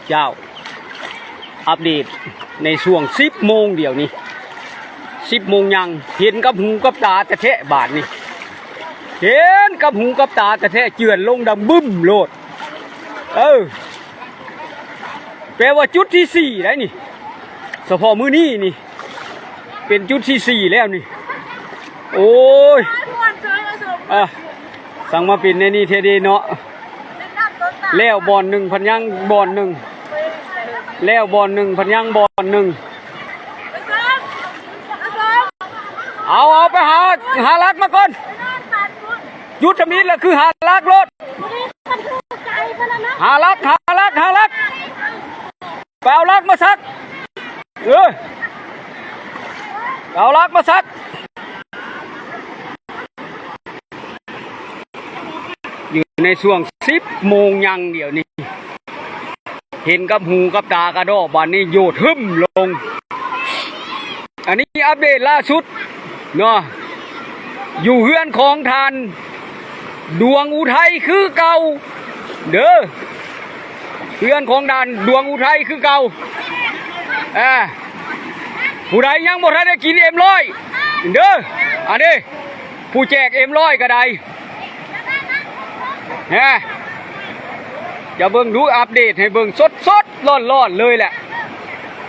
เจ้าอัปเดตในช่วง10 โมงเดี๋ยวนี้10 โมงยังเห็นกับหูกับตาแต่แท้บาทนี่เห็นกับหูกับตาแต่แท้เจือนลงดังบึ้มโลดแปลว่าจุดที่4ได้นี่เฉพาะมื้อนี้นี่เป็นจุดที่4แล้วนี่โอ้ยสั่งมาเป็นในนี่เทเดเนาะแล้วบอล1พันยังบอล1แล้วบอล1พันยังบอล1เอาไปหาลักมาก่อนยุทธมิตรละคือหาลักรถหาลักไปเอาลักมาซักเอาลักมาซักอยู่ในช่วง10 โมงยังเดี๋ยวนี้เห็นกับหูกับตากระดอกบานนี้โยดหึ่มลงอันนี้อัปเดตล่าสุดเนาะอยู่เฮือนของทานดวงอุทัยคือเก่าเด้อเฮือนของทานดวงอุทัยคือเก่าผู้ใดยังบ่ทันได้กินM100เด้ออันนี้ผู้แจกM100ก็ได้จะเบิ่งดูอัปเดตให้เบิ่งสดร้อนเลยแหละ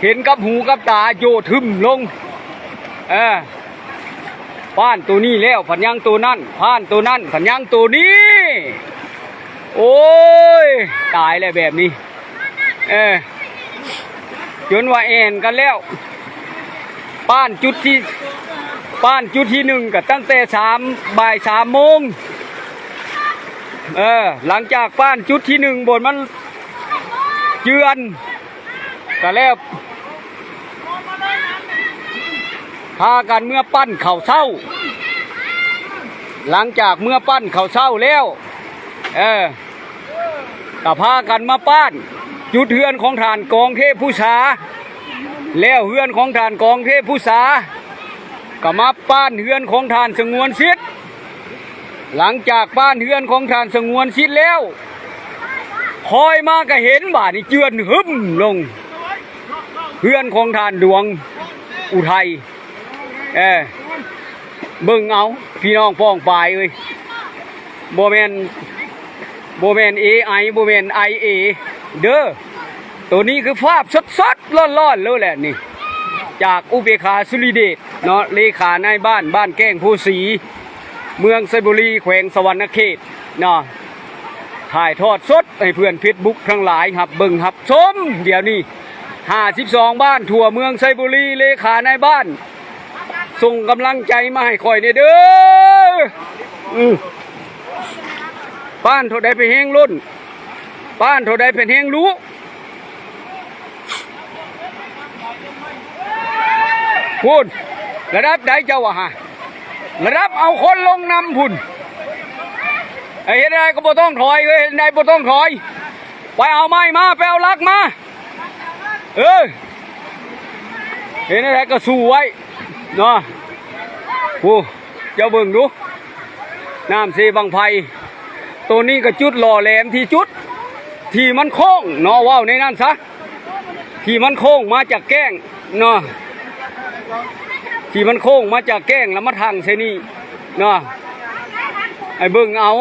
เห็นกับหูกับตาโยทึมลงผ่านตัวนี้แล้วผันยังตัวนั่นผ่านตัวนั่นผันยังตัวนี้โอ้ยตายแล้วแบบนี้จนว่าแอนกันแล้วป้านจุดที่1ก็ตั้งแต่บ่าย 3 โมงหลังจากป้านจุดที่1บนมันเจือนก็แล้วพากันเมื่อปั้นเข่าเศร้าหลังจากเมื่อปั้นเข่าเศร้าแล้วก็พากันมาป้านจุดเฮือนของฐานกองเทพผู้ษาแล้วเฮือนของฐานกองเทพผู้ษาก็มาป้านเฮือนของฐานสงวนศิษย์หลังจากป้านเฮือนของฐานสงวนศิษย์แล้วคอยมาก็เห็นบ่านี่เจือนหึ่มลงเฮือนของฐานดวงอุทัยเบิ่งเอาพี่น้องป้องปายเอ้ยบ่แม่นAI บ่แม่น IA เด้อตัวนี้คือภาพสดๆร้อนๆเลยแหละนี่จากอุเบกขาสุริเดชเนาะเลขาในบ้านแก้งผู้ศรีเมืองไซบุรีแขวงสวรรณเขตเนาะถ่ายทอดสดให้เพื่อนเฟซบุ๊กทั้งหลายครับเบิ่งครับชมเดี๋ยวนี้52บ้านทั่วเมืองไซบุรีเลขาในบ้านส่งกำลังใจมาให้คอยเด้อป้านเท่าใดไปแห้งล้นป้านเท่าใดเป็นแห้งรู้พูดระดับใดเจ้าวะฮะระดับเอาคนลงนำพุ่นเห็นได้ก็บ่ต้องถอยเห็นได้บ่ต้องถอยไปเอาไม้มาไปเอาลักมาเห็นได้ก็สู้ไว้เนาะผู้เจ้าเบิ่งดูน้ำเสบังไพตัวนี้ก็จุดหล่อแหลมที่จุดที่มันโค้งเนาะว้าวในนั้นซะที่มันโค้งมาจากแก้งเนาะที่มันโค้งมาจากแก้งแล้วมาทางเสนี่เนาะไอ้เบิ่งเอา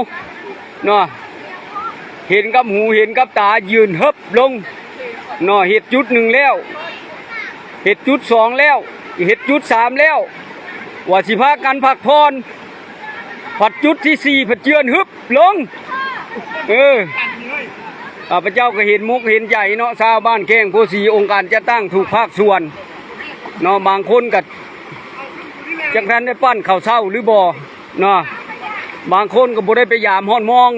เนาะเห็นกับหูเห็นกับตายืนฮึบลงเนาะเห็ดจุด1แล้วเห็ดจุด2แล้วเห็ดจุด3แล้วว่าสิพากันพักพรผัดจุดที่4ผัดเจือนฮึบลงพระเจ้าก็เห็นมุกเห็นใจเนาะชาวบ้านแก้งผู้ศรีองค์การจะตั้งถูกภาคส่วนเนาะบางคนกับจังทันได้ปั้นข้าวเศร้าหรือบ่เนาะบางคนก็บ่ได้ไปยามห้อนมอง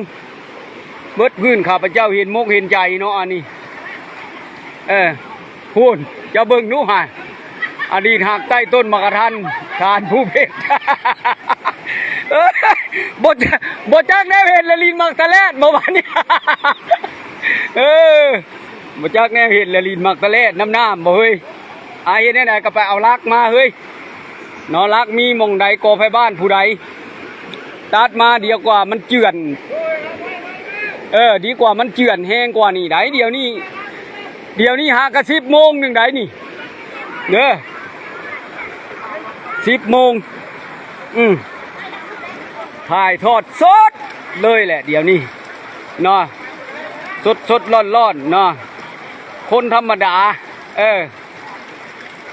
เบิดพื้นข้าพเจ้าเห็นมุกเห็นใจเนาะอันนี้พูนจะเบิ่งนู้ห่าอดีตหักใต้ต้นมะกะทันทานผู้เพชรบ่จักแนวเห็นละลินมักตะแลดเมื่อวานนี้บ่จักแนวเห็นละลินมักตะแลดน้ำบ่เฮ้ยเห็นไหนก็ไปเอาลักมาเฮ้ยนอลักมีมองใดกอไฟบ้านผู้ใดตัดมาเดียวกว่ามันเจือนดีกว่ามันเจือนแห้งกว่านี่ไหนเดียวนี่ เดี๋ยวนี้หากระ10 โมงหนึ่งได้นี่เด้อ10 โมงถ่ายทอดสดเลยแหละเดี๋ยวนี้เนาะสดร้อนเนาะคนธรรมดา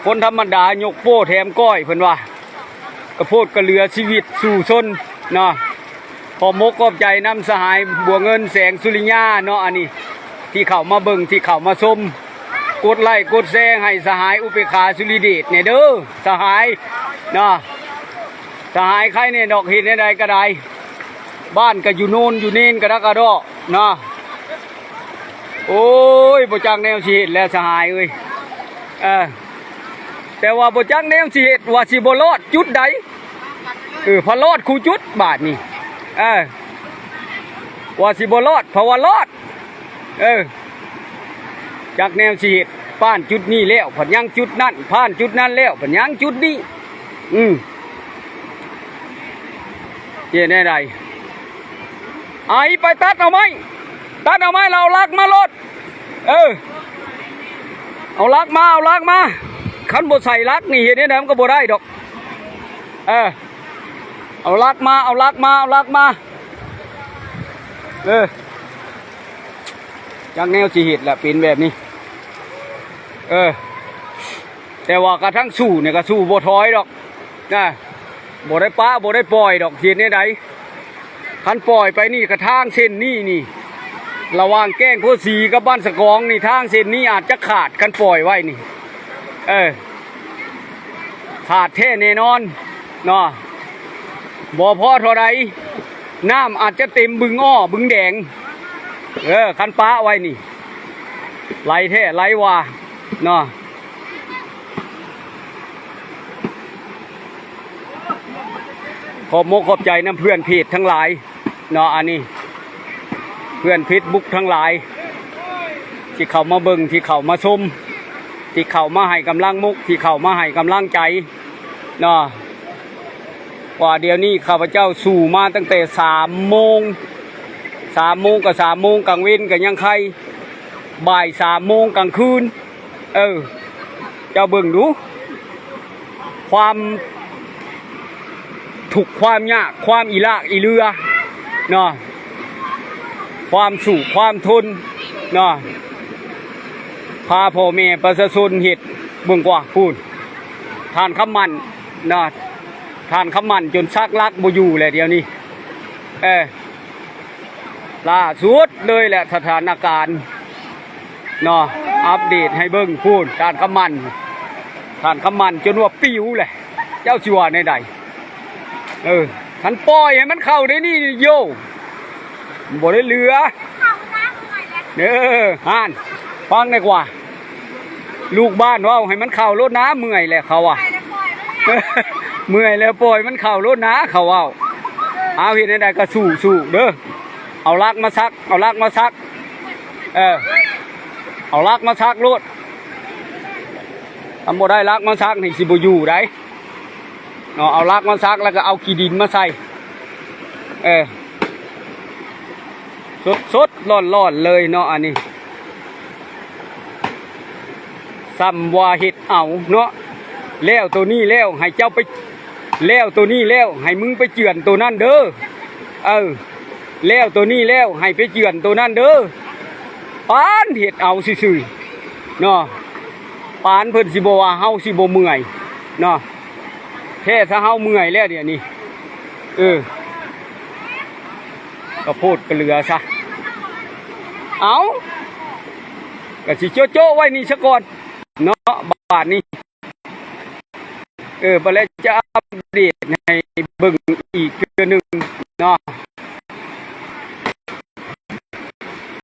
คนธรรมดายกโป้แถมก้อยเพิ่นว่ากระโพดกระเหลือชีวิตสู่ชนเนาะขอมกขอบใจน้ำสหายบัวเงินแสงสุริยาเนาะอันนี้ที่เข้ามาเบิ่งที่เข้ามาชมกดไลค์กดแชร์ให้สหายอุเบกขาสุริเดชเนี่ยเด้อสหายเนาะสหายใครเนี่ยดอกเห็นใดก็ได้บ้านก็อยู่โน่นอยู่นี่กระดักกระดอเนาะโอ้ยบ่จักแนวสิเฮ็ดแล้วสหายเอ้ยแต่ว่าบ่จักแนวสิเฮ็ดว่าสิบ่รอดจุดใดพอรอดคู่จุดบาทนี่ว่าสิบ่รอดเพราะว่ารอดจักแนวสิเฮ็ดผ่านจุดนี้แล้วผันยังจุดนั้นผ่านจุดนั้นแล้วผันยังจุดนี้เฮ็ดได้ใดไอไปตัดเอาไหมเราลักมารถเอาลักมาขันบ่ใส่ลักนี่เห็นได้มันก็บ่ได้ดอกเอาลักมาจากแนวสิเฮ็ดแหละเป็นแบบนี้แต่ว่ากระทั่งสู้เนี่ยก็สู้บ่ถอยดอกนะบ่ได้ป้าบ่ได้ปล่อยดอกเห็นได้ใดคันปล่อยไปนี่กระทางเส้นนี่ระหว่างแก้งโพสีกับบ้านสะกองนี่ทางเส้นนี้อาจจะขาดกันปล่อยไว้นี่ขาดแท้แน่นอนเนาะบ่พอเท่าใดน้ำอาจจะเต็มบึงอ้อบึงแดงคันป้าไว้นี่ไหลแท้ไหลว่าเนาะขอบมกขอบใจน้ำเพื่อนเพจทั้งหลายเนาะอันนี้เพื่อนเพจบุ๊กทั้งหลายที่เข้ามาเบิ่งที่เข้ามาชมที่เข้ามาให้กำลังมุกที่เข้ามาให้กำลังใจเนาะว่าเดี๋ยวนี้ข้าพเจ้าสู่มาตั้งแต่3 โมงกับ3 โมงกลางเว้นกับยังใครบ่าย3 โมงกลางคืนเจ้าเบิ่งดูความถูกความยากความอีลากอีเรือเนาะความสู่ความทนเนาะพาพ่อแม่ประชาชนเฮ็ดเบิ่งกว่าพูดทานคำมันเนาะทานคำมันจนซักลักบ่อยู่แหละเดี๋ยวนี้ล่าสุดเลยแหละสถานการณ์เนาะอัปเดตให้เบิ่งพูดทานคำมันจนว่าปิวแหละเจ้าสิว่าในใดคันปล่อยให้มันเข้าได้นี่โยบ่ได้เหลือห่านฟังได้กว่าลูกบ้านว่าให้มันเข้ารถน้ำเมื่อยแหละเขาอ่ะเมื่อยแล้วปล่อยมันเข้ารถน้ำเขาเอาเห็นได้ก็สู้เด้อเอาลักมาซักเอาลักมาซักรถทำบ่ได้ลักมาซักนี่สิบ่อยู่ได้เอาลักมาซักแล้วก็เอาขี้ดินมาใส่สดร้อนเลยเนาะอันนี้ซ้ำว่าเฮ็ดเอาเนาะแล้วตัวนี้แล้วให้เจ้าไปแล้วตัวนี้แล้วให้มึงไปเจือนตัวนั้นเด้อแล้วตัวนี้แล้วให้ไปเจือนตัวนั้นเด้อปานเฮ็ดเอาซื่อๆเนาะปานเพิ่นสิบ่ว่าเฮาสิบ่เมื่อยเนาะแท้ถ้าเฮาเมื่อยแล้วเดี๋ยวนี้ก็โพดกระเหลือซะเอาก็สิโจ๊ะไว้นี่ซะก่อนเนาะบาทนี้บ่แล้วจะอัปเดตให้เบิ่งอีกเทื่อนึงเนาะ